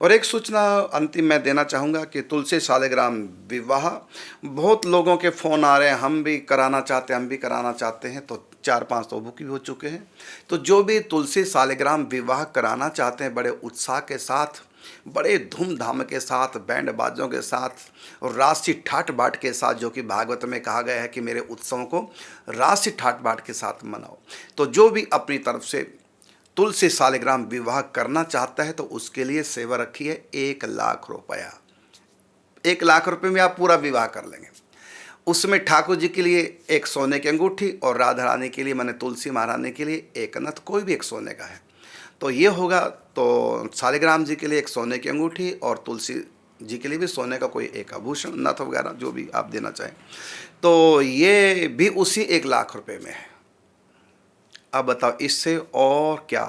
और एक सूचना अंतिम मैं देना चाहूँगा कि तुलसी शालिग्राम विवाह, बहुत लोगों के फ़ोन आ रहे हैं, हम भी कराना चाहते हैं, हम भी कराना चाहते हैं, तो 4-5 तो बुक भी हो चुके हैं। तो जो भी तुलसी शालिग्राम विवाह कराना चाहते हैं, बड़े उत्साह के साथ, बड़े धूम-धाम के साथ, बैंड बाजों के साथ और रास ठाट-बाट के साथ, जो कि भागवत में कहा गया है कि मेरे उत्सवों को रास ठाट-बाट के साथ मनाओ। तो जो भी अपनी तरफ से तुलसी शालिग्राम विवाह करना चाहता है तो उसके लिए सेवा रखी है 1,00,000 रुपया। 1,00,000 रुपये में आप पूरा विवाह कर लेंगे। उसमें ठाकुर जी के लिए एक सोने की अंगूठी और राधा रानी के लिए, माने तुलसी महारानी के लिए एक नथ, कोई भी एक सोने का है। तो ये होगा, तो शालिग्राम जी के लिए एक सोने की अंगूठी और तुलसी जी के लिए भी सोने का कोई एक आभूषण, नथ वगैरह जो भी आप देना चाहें। तो ये भी उसी 1,00,000 रुपये में है। अब बताओ इससे और क्या।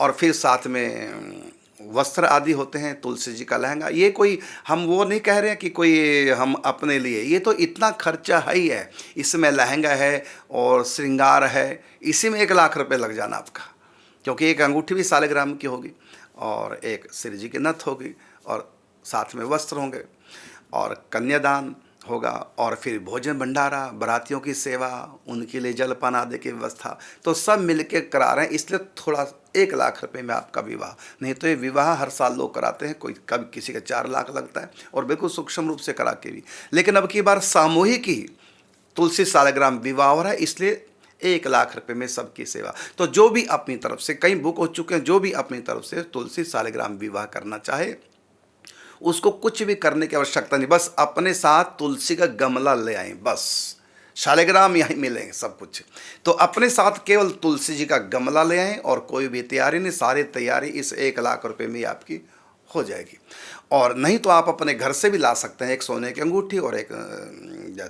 और फिर साथ में वस्त्र आदि होते हैं, तुलसी जी का लहंगा। ये कोई, हम वो नहीं कह रहे हैं कि कोई हम अपने लिए, ये तो इतना खर्चा है ही है। इसमें लहंगा है और श्रृंगार है, इसी में 1,00,000 रुपये लग जाना आपका। क्योंकि एक अंगूठी भी शालिग्राम की होगी और एक श्री जी की नथ होगी और साथ में वस्त्र होंगे और कन्यादान होगा और फिर भोजन भंडारा, बारातियों की सेवा, उनके लिए जलपान आदि की व्यवस्था, तो सब मिलके करा रहे हैं। इसलिए थोड़ा 1,00,000 रुपये में आपका विवाह, नहीं तो ये विवाह हर साल लोग कराते हैं, कोई कभी किसी का 4 लाख लगता है और बिल्कुल सूक्ष्म रूप से करा के भी। लेकिन अब की बार सामूहिक ही तुलसी शालिग्राम विवाह हो रहा है, इसलिए 1,00,000 रुपये में सबकी सेवा। तो जो भी अपनी तरफ से, कई बुक हो चुके हैं, जो भी अपनी तरफ से तुलसी शालिग्राम विवाह करना चाहे, उसको कुछ भी करने की आवश्यकता नहीं, बस अपने साथ तुलसी का गमला ले आए, बस शालिग्राम यहीं मिलेंगे सब कुछ। तो अपने साथ केवल तुलसी जी का गमला ले आए और कोई भी तैयारी नहीं, सारी तैयारी इस 1,00,000 रुपये में आपकी हो जाएगी। और नहीं तो आप अपने घर से भी ला सकते हैं, एक सोने की अंगूठी और एक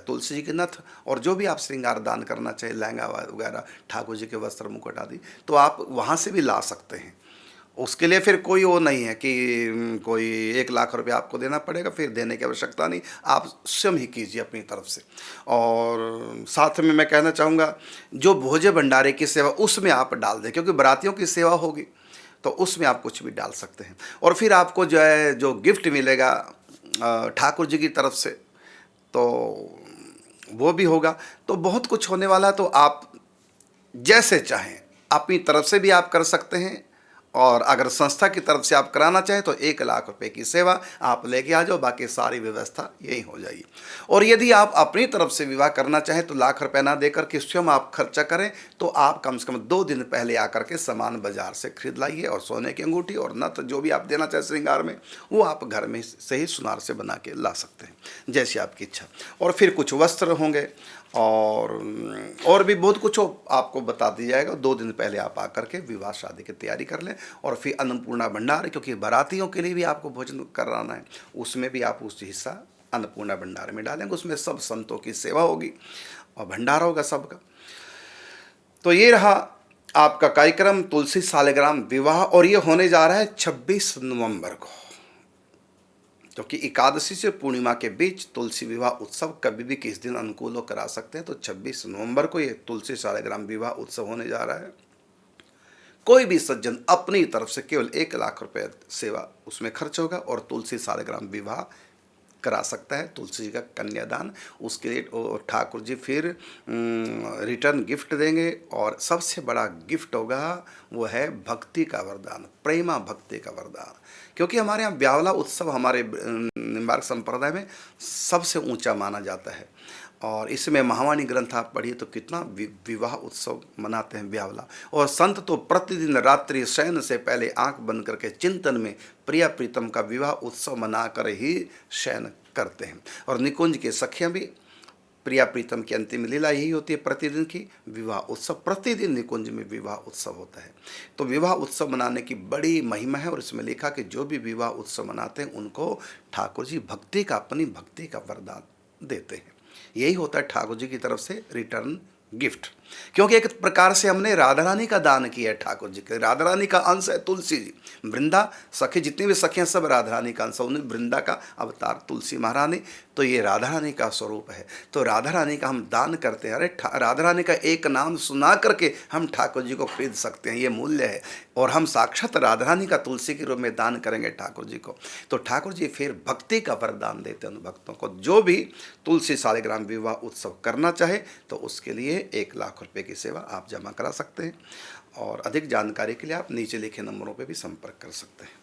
तुलसी जी की नथ, और जो भी आप श्रृंगार दान करना चाहे, लहंगा वगैरह, ठाकुर जी के वस्त्र मुकुट आदि, तो आप वहाँ से भी ला सकते हैं। उसके लिए फिर कोई वो नहीं है कि कोई 1,00,000 रुपये आपको देना पड़ेगा, फिर देने की आवश्यकता नहीं, आप स्वयं ही कीजिए अपनी तरफ से। और साथ में मैं कहना चाहूँगा, जो भोजे भंडारे की सेवा उसमें आप डाल दें, क्योंकि बारातियों की सेवा होगी तो उसमें आप कुछ भी डाल सकते हैं। और फिर आपको जो है, जो गिफ्ट मिलेगा ठाकुर जी की तरफ से, तो वो भी होगा। तो बहुत कुछ होने वाला है, तो आप जैसे चाहें अपनी तरफ से भी आप कर सकते हैं, और अगर संस्था की तरफ से आप कराना चाहें तो 1,00,000 रुपये की सेवा आप लेके आ जाओ, बाकी सारी व्यवस्था यही हो जाएगी। और यदि आप अपनी तरफ से विवाह करना चाहें तो ₹1,00,000 ना देकर के स्वयं आप खर्चा करें, तो आप कम से कम 2 दिन पहले आकर के सामान बाजार से खरीद लाइए, और सोने की अंगूठी और नथ जो भी आप देना चाहें श्रृंगार में, वो आप घर में से ही सुनार से बना के ला सकते हैं, जैसी आपकी इच्छा। और फिर कुछ वस्त्र होंगे और भी बहुत कुछ हो, आपको बता दिया जाएगा। 2 दिन पहले आप आकर के विवाह शादी की तैयारी कर लें। और फिर अन्नपूर्णा भंडार, क्योंकि बारातियों के लिए भी आपको भोजन कराना है, उसमें भी आप उस हिस्सा अन्नपूर्णा भंडार में डालेंगे। उसमें सब संतों की सेवा होगी और भंडारा होगा सबका। तो ये रहा आपका कार्यक्रम तुलसी शालिग्राम विवाह, और ये होने जा रहा है 26 नवंबर को, क्योंकि एकादशी से पूर्णिमा के बीच तुलसी विवाह उत्सव कभी भी किस दिन अनुकूल हो करा सकते हैं। तो 26 नवंबर को ये तुलसी शालिग्राम विवाह उत्सव होने जा रहा है। कोई भी सज्जन अपनी तरफ से केवल 1,00,000 रुपये सेवा उसमें खर्च होगा और तुलसी शालिग्राम विवाह करा सकता है। तुलसी जी का कन्यादान, उसके लिए ठाकुर जी फिर रिटर्न गिफ्ट देंगे, और सबसे बड़ा गिफ्ट होगा वो है भक्ति का वरदान, प्रेमा भक्ति का वरदान। क्योंकि हमारे यहाँ ब्यावला उत्सव, हमारे निम्बार्क संप्रदाय में सबसे ऊंचा माना जाता है, और इसमें महावाणी ग्रंथ आप पढ़िए तो कितना विवाह उत्सव मनाते हैं ब्यावला। और संत तो प्रतिदिन रात्रि शयन से पहले आंख बंद करके चिंतन में प्रिया प्रीतम का विवाह उत्सव मनाकर ही शयन करते हैं। और निकुंज के सखियाँ भी, प्रिया प्रीतम की अंतिम लीला यही होती है प्रतिदिन की, विवाह उत्सव। प्रतिदिन निकुंज में विवाह उत्सव होता है। तो विवाह उत्सव मनाने की बड़ी महिमा है, और इसमें लिखा कि जो भी विवाह उत्सव मनाते हैं उनको ठाकुर जी भक्ति का, अपनी भक्ति का वरदान देते हैं। यही होता है ठाकुर जी की तरफ से रिटर्न गिफ्ट। क्योंकि एक प्रकार से हमने राधा रानी का दान किया है ठाकुर जी के। राधा रानी का अंश है तुलसी जी। वृंदा सखी, जितनी भी सखियाँ सब राधा रानी का अंश है। उन्हें वृंदा का अवतार तुलसी महारानी, तो ये राधा रानी का स्वरूप है। तो राधा रानी का हम दान करते हैं। अरे राधा रानी का एक नाम सुना करके हम ठाकुर जी को खरीद सकते हैं, ये मूल्य है। और हम साक्षात राधा रानी का तुलसी के रूप में दान करेंगे ठाकुर जी को, तो ठाकुर जी फिर भक्ति का वरदान देते हैं उन भक्तों को। जो भी तुलसी शालिग्राम विवाह उत्सव करना चाहे तो उसके लिए 1,00,000 रुपये की सेवा आप जमा करा सकते हैं। और अधिक जानकारी के लिए आप नीचे लिखे नंबरों पर भी संपर्क कर सकते हैं।